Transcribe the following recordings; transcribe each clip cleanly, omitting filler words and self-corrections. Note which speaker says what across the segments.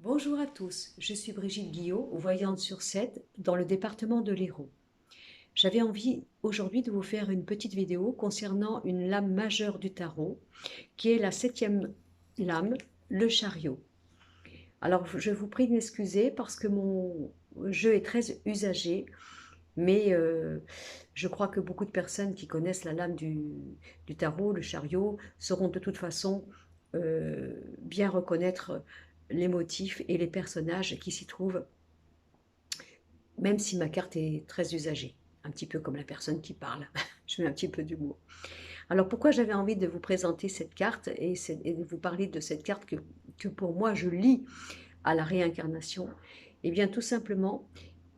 Speaker 1: Bonjour à tous, je suis Brigitte Guillot, voyante sur 7 dans le département de l'Hérault. J'avais envie aujourd'hui de vous faire une petite vidéo concernant une lame majeure du tarot, qui est la septième lame, le chariot. Alors je vous prie de m'excuser parce que mon jeu est très usagé, mais je crois que beaucoup de personnes qui connaissent la lame du tarot, le chariot, sauront de toute façon bien reconnaître les motifs et les personnages qui s'y trouvent, même si ma carte est très usagée, un petit peu comme la personne qui parle. Je mets un petit peu d'humour. Alors pourquoi j'avais envie de vous présenter cette carte et de vous parler de cette carte que pour moi je lis à la réincarnation? Eh bien tout simplement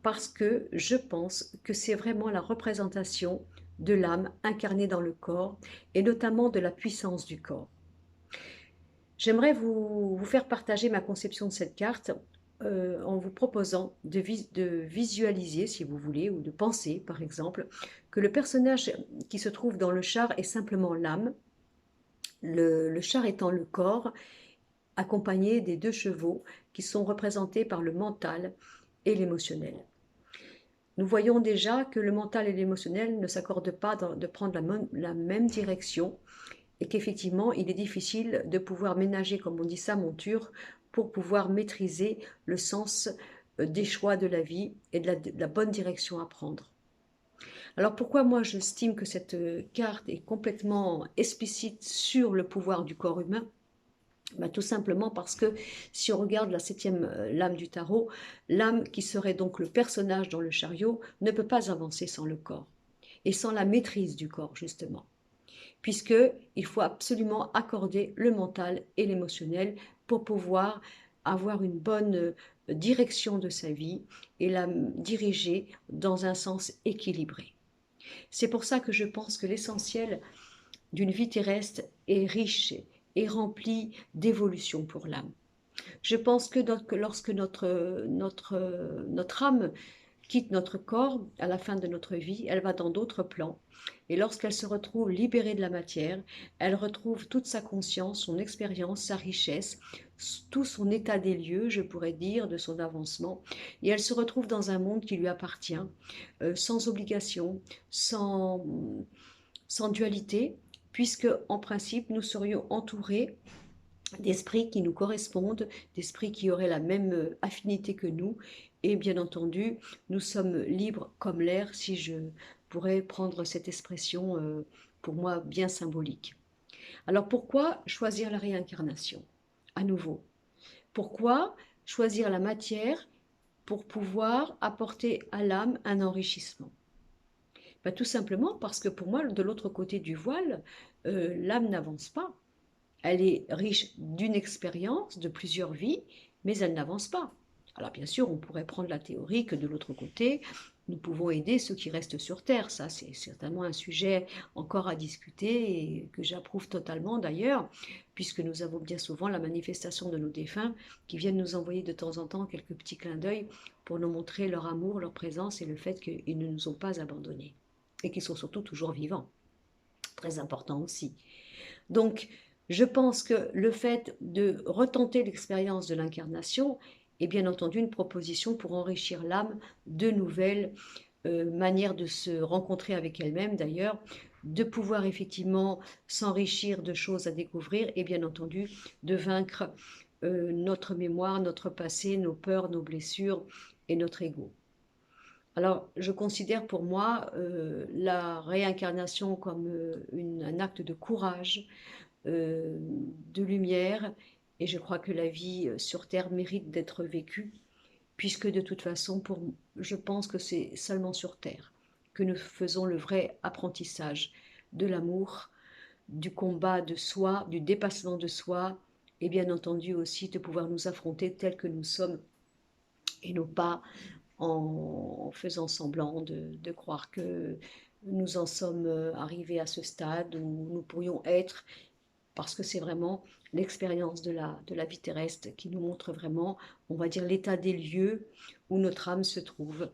Speaker 1: parce que je pense que c'est vraiment la représentation de l'âme incarnée dans le corps et notamment de la puissance du corps. J'aimerais vous faire partager ma conception de cette carte en vous proposant de visualiser, si vous voulez, ou de penser, par exemple, que le personnage qui se trouve dans le char est simplement l'âme, le char étant le corps, accompagné des deux chevaux qui sont représentés par le mental et l'émotionnel. Nous voyons déjà que le mental et l'émotionnel ne s'accordent pas de prendre la même direction et qu'effectivement, il est difficile de pouvoir ménager, comme on dit, sa monture pour pouvoir maîtriser le sens des choix de la vie et de la bonne direction à prendre. Alors pourquoi moi j'estime que cette carte est complètement explicite sur le pouvoir du corps humain? Tout simplement parce que si on regarde la septième lame du tarot, l'âme qui serait donc le personnage dans le chariot ne peut pas avancer sans le corps et sans la maîtrise du corps justement, puisqu'il faut absolument accorder le mental et l'émotionnel pour pouvoir avoir une bonne direction de sa vie et la diriger dans un sens équilibré. C'est pour ça que je pense que l'essentiel d'une vie terrestre est riche et rempli d'évolution pour l'âme. Je pense que lorsque notre âme quitte notre corps à la fin de notre vie, elle va dans d'autres plans. Et lorsqu'elle se retrouve libérée de la matière, elle retrouve toute sa conscience, son expérience, sa richesse, tout son état des lieux, je pourrais dire, de son avancement. Et elle se retrouve dans un monde qui lui appartient, sans obligation, sans, sans dualité, puisque en principe, nous serions entourés d'esprits qui nous correspondent, d'esprits qui auraient la même affinité que nous. Et bien entendu, nous sommes libres comme l'air, si je pourrais prendre cette expression pour moi bien symbolique. Alors pourquoi choisir la réincarnation? À nouveau, pourquoi choisir la matière pour pouvoir apporter à l'âme un enrichissement? Tout simplement parce que pour moi, de l'autre côté du voile, l'âme n'avance pas. Elle est riche d'une expérience, de plusieurs vies, mais elle n'avance pas. Alors bien sûr, on pourrait prendre la théorie que de l'autre côté, nous pouvons aider ceux qui restent sur Terre. Ça, c'est certainement un sujet encore à discuter et que j'approuve totalement d'ailleurs, puisque nous avons bien souvent la manifestation de nos défunts qui viennent nous envoyer de temps en temps quelques petits clins d'œil pour nous montrer leur amour, leur présence et le fait qu'ils ne nous ont pas abandonnés et qu'ils sont surtout toujours vivants. Très important aussi. Donc, je pense que le fait de retenter l'expérience de l'incarnation est bien entendu une proposition pour enrichir l'âme de nouvelles manières de se rencontrer avec elle-même d'ailleurs, de pouvoir effectivement s'enrichir de choses à découvrir et bien entendu de vaincre notre mémoire, notre passé, nos peurs, nos blessures et notre ego. Alors, je considère pour moi la réincarnation comme un acte de courage, de lumière, et je crois que la vie sur Terre mérite d'être vécue, puisque de toute façon, je pense que c'est seulement sur Terre que nous faisons le vrai apprentissage de l'amour, du combat de soi, du dépassement de soi, et bien entendu aussi de pouvoir nous affronter tels que nous sommes, et non pas en faisant semblant de croire que nous en sommes arrivés à ce stade où nous pourrions être, parce que c'est vraiment l'expérience de la vie terrestre qui nous montre vraiment, on va dire, l'état des lieux où notre âme se trouve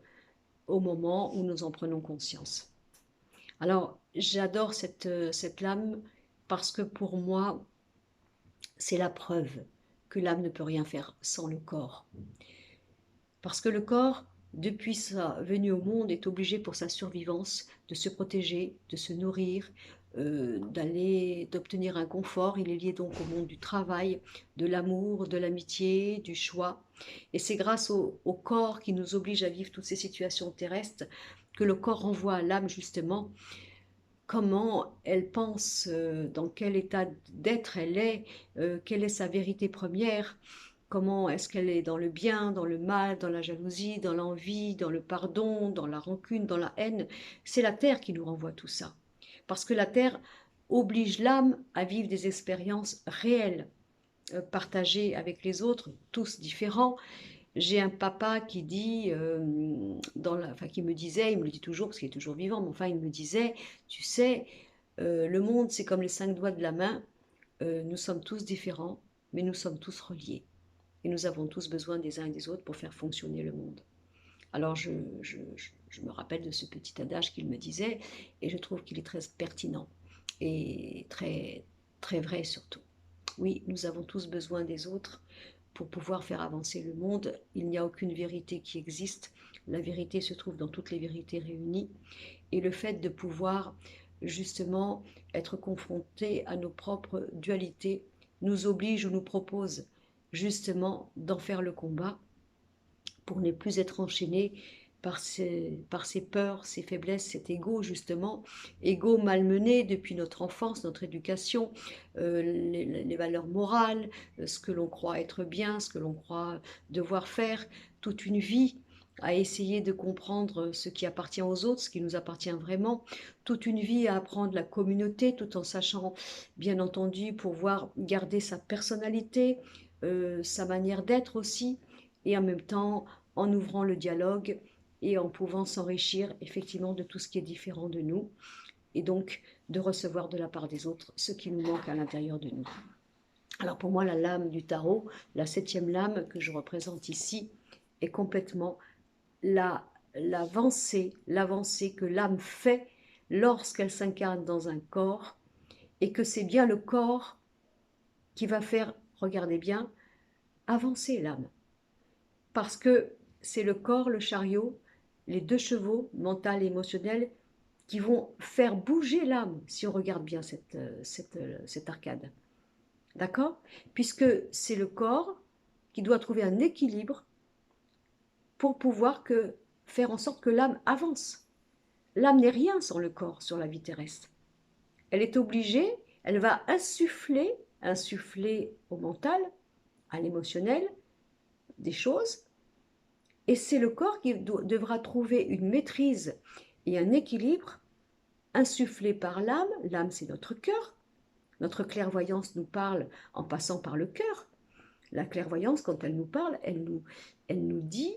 Speaker 1: au moment où nous en prenons conscience. Alors, j'adore cette lame parce que pour moi, c'est la preuve que l'âme ne peut rien faire sans le corps. Parce que le corps, depuis sa venue au monde, est obligé pour sa survivance de se protéger, de se nourrir, d'obtenir un confort. Il est lié donc au monde du travail, de l'amour, de l'amitié, du choix. Et c'est grâce au corps qui nous oblige à vivre toutes ces situations terrestres que le corps renvoie à l'âme justement comment elle pense, dans quel état d'être elle est, quelle est sa vérité première, comment est-ce qu'elle est dans le bien, dans le mal, dans la jalousie, dans l'envie, dans le pardon, dans la rancune, dans la haine. C'est la terre qui nous renvoie tout ça. Parce que la terre oblige l'âme à vivre des expériences réelles, partagées avec les autres, tous différents. J'ai un papa qui dit, enfin qui me disait, il me le dit toujours parce qu'il est toujours vivant, mais enfin il me disait, tu sais, le monde c'est comme les 5 doigts de la main, nous sommes tous différents, mais nous sommes tous reliés. Et nous avons tous besoin des uns et des autres pour faire fonctionner le monde. Alors je me rappelle de ce petit adage qu'il me disait, et je trouve qu'il est très pertinent et très, très vrai surtout. Oui, nous avons tous besoin des autres pour pouvoir faire avancer le monde. Il n'y a aucune vérité qui existe. La vérité se trouve dans toutes les vérités réunies. Et le fait de pouvoir justement être confronté à nos propres dualités nous oblige ou nous propose justement d'en faire le combat pour ne plus être enchaîné par ces peurs, ces faiblesses, cet ego justement, ego malmené depuis notre enfance, notre éducation, les valeurs morales, ce que l'on croit être bien, ce que l'on croit devoir faire, toute une vie à essayer de comprendre ce qui appartient aux autres, ce qui nous appartient vraiment, toute une vie à apprendre la communauté tout en sachant bien entendu pouvoir garder sa personnalité, sa manière d'être aussi, et en même temps en ouvrant le dialogue et en pouvant s'enrichir effectivement de tout ce qui est différent de nous et donc de recevoir de la part des autres ce qui nous manque à l'intérieur de nous. Alors pour moi, la lame du tarot, la 7e lame que je représente ici, est complètement l'avancée que l'âme fait lorsqu'elle s'incarne dans un corps et que c'est bien le corps qui va faire, regardez bien, avancer l'âme. Parce que c'est le corps, le chariot, les 2 chevaux, mental et émotionnel, qui vont faire bouger l'âme, si on regarde bien cette arcade. D'accord? Puisque c'est le corps qui doit trouver un équilibre pour pouvoir faire en sorte que l'âme avance. L'âme n'est rien sans le corps sur la vie terrestre. Elle est obligée, elle va insuffler au mental, à l'émotionnel, des choses. Et c'est le corps qui devra trouver une maîtrise et un équilibre insufflé par l'âme. L'âme, c'est notre cœur. Notre clairvoyance nous parle en passant par le cœur. La clairvoyance, quand elle nous parle, elle nous dit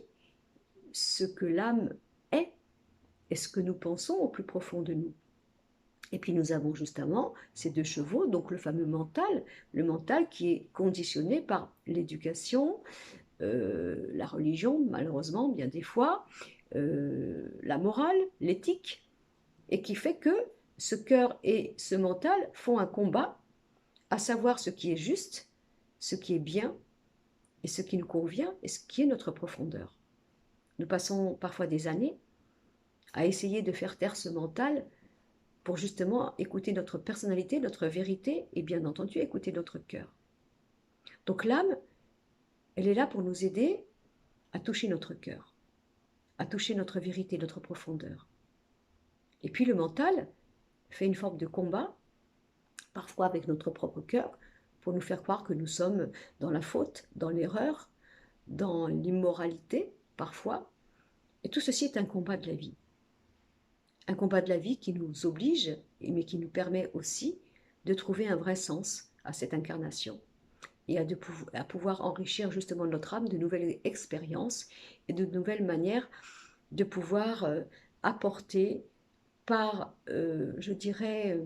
Speaker 1: ce que l'âme est et ce que nous pensons au plus profond de nous. Et puis nous avons justement ces 2 chevaux, donc le fameux mental, le mental qui est conditionné par l'éducation, la religion, malheureusement, bien des fois, la morale, l'éthique, et qui fait que ce cœur et ce mental font un combat à savoir ce qui est juste, ce qui est bien, et ce qui nous convient, et ce qui est notre profondeur. Nous passons parfois des années à essayer de faire taire ce mental pour justement écouter notre personnalité, notre vérité, et bien entendu écouter notre cœur. Donc l'âme, elle est là pour nous aider à toucher notre cœur, à toucher notre vérité, notre profondeur. Et puis le mental fait une forme de combat, parfois avec notre propre cœur, pour nous faire croire que nous sommes dans la faute, dans l'erreur, dans l'immoralité, parfois. Et tout ceci est un combat de la vie. Un combat de la vie qui nous oblige, mais qui nous permet aussi de trouver un vrai sens à cette incarnation et à pouvoir enrichir justement notre âme de nouvelles expériences et de nouvelles manières de pouvoir apporter par, je dirais,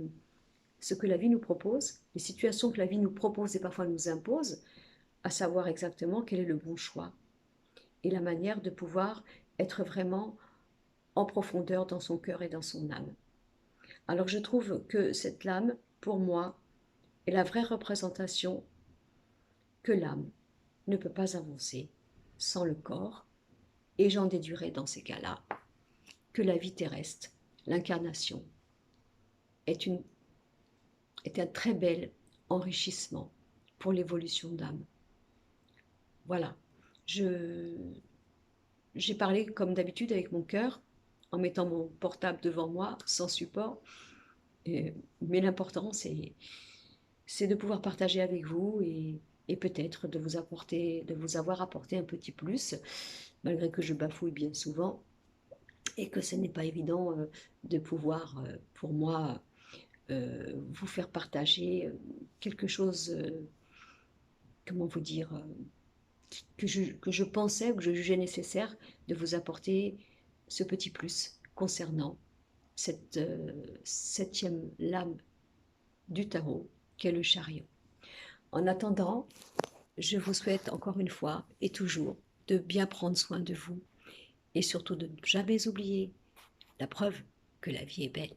Speaker 1: ce que la vie nous propose, les situations que la vie nous propose et parfois nous impose, à savoir exactement quel est le bon choix et la manière de pouvoir être vraiment en profondeur dans son cœur et dans son âme. Alors je trouve que cette lame, pour moi, est la vraie représentation que l'âme ne peut pas avancer sans le corps, et j'en déduirai dans ces cas-là que la vie terrestre, l'incarnation, est un très bel enrichissement pour l'évolution d'âme. Voilà, j'ai parlé comme d'habitude avec mon cœur, en mettant mon portable devant moi, sans support, mais l'important c'est de pouvoir partager avec vous et peut-être de vous avoir apporté un petit plus, malgré que je bafouille bien souvent et que ce n'est pas évident de pouvoir, pour moi, vous faire partager quelque chose, comment vous dire, que je pensais ou que je jugeais nécessaire de vous apporter ce petit plus concernant cette septième lame du tarot qu'est le chariot. En attendant, je vous souhaite encore une fois et toujours de bien prendre soin de vous et surtout de ne jamais oublier la preuve que la vie est belle.